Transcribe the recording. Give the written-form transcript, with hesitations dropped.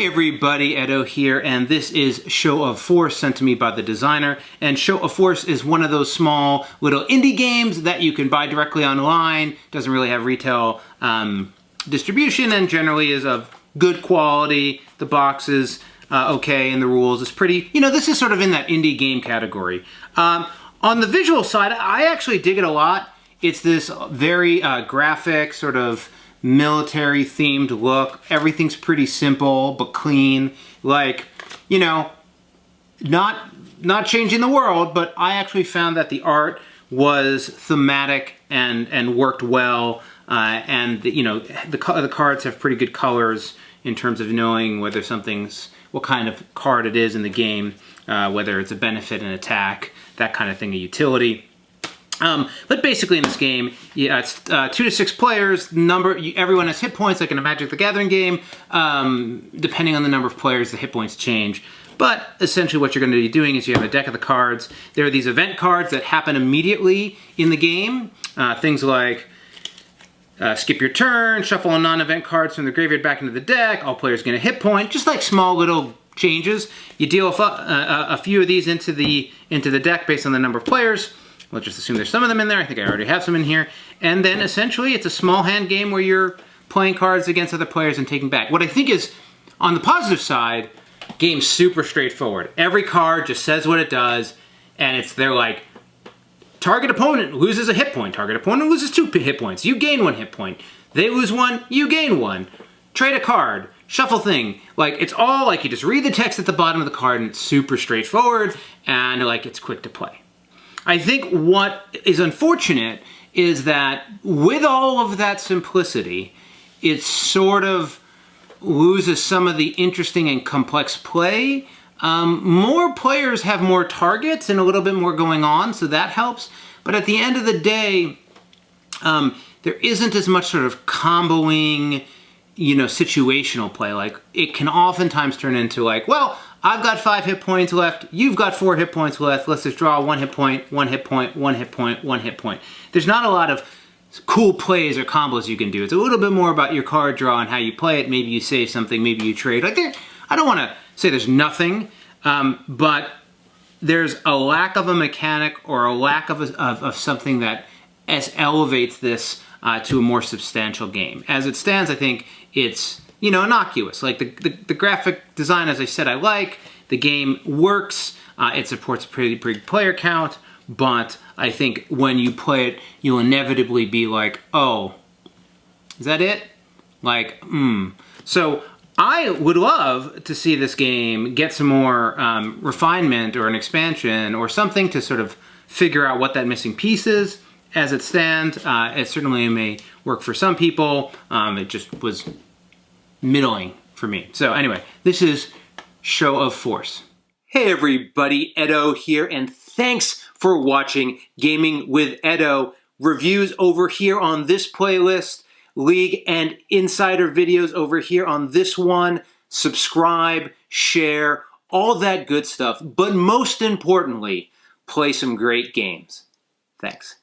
Hey everybody, Edo here, and this is Show of Force sent to me by the designer. And Show of Force is one of those small little indie games that you can buy directly online. Doesn't really have retail distribution and generally is of good quality. The box is okay and the rules is pretty, this is sort of in that indie game category. On the visual side, I actually dig it a lot. It's this very graphic sort of military themed look. Everything's pretty simple but clean. Like, not changing the world, but I actually found that the art was thematic and worked well. And the cards have pretty good colors in terms of knowing whether what kind of card it is in the game, whether it's a benefit, an attack, that kind of thing, a utility. But basically in this game, it's 2 to 6 players. Everyone has hit points, like in a Magic the Gathering game. Depending on the number of players, the hit points change. But essentially what you're going to be doing is you have a deck of the cards. There are these event cards that happen immediately in the game. Things like skip your turn, shuffle a non-event cards from the graveyard back into the deck. All players get a hit point. Just like small little changes. You deal a few of these into the deck based on the number of players. Let's just assume there's some of them in there. I think I already have some in here. And then essentially it's a small hand game where you're playing cards against other players and taking back. What I think is, on the positive side, game's super straightforward. Every card just says what it does, and they're like, target opponent loses a hit point. Target opponent loses 2 hit points. You gain 1 hit point. They lose 1, you gain 1. Trade a card. Shuffle thing. Like, it's all like you just read the text at the bottom of the card and it's super straightforward and like it's quick to play. I think what is unfortunate is that with all of that simplicity, it sort of loses some of the interesting and complex play. More players have more targets and a little bit more going on, so that helps. But at the end of the day, there isn't as much sort of comboing, situational play. Like, it can oftentimes turn into like, well, I've got 5 hit points left, you've got 4 hit points left, let's just draw 1 hit point, 1 hit point, 1 hit point, 1 hit point. There's not a lot of cool plays or combos you can do. It's a little bit more about your card draw and how you play it. Maybe you save something, maybe you trade. Like, I don't want to say there's nothing, but there's a lack of a mechanic or a lack of something that elevates this to a more substantial game. As it stands, I think it's innocuous. Like the graphic design, as I said, I like. The game works. It supports a pretty big player count, but I think when you play it, you'll inevitably be like, oh, is that it? Like, So I would love to see this game get some more refinement or an expansion or something to sort of figure out what that missing piece is. As it stands, it certainly may work for some people. It just was middling for me. So anyway, this is Show of Force. Hey everybody, Edo here, and thanks for watching Gaming with Edo. Reviews over here on this playlist, League and Insider videos over here on this one. Subscribe, share, all that good stuff. But most importantly, play some great games. Thanks.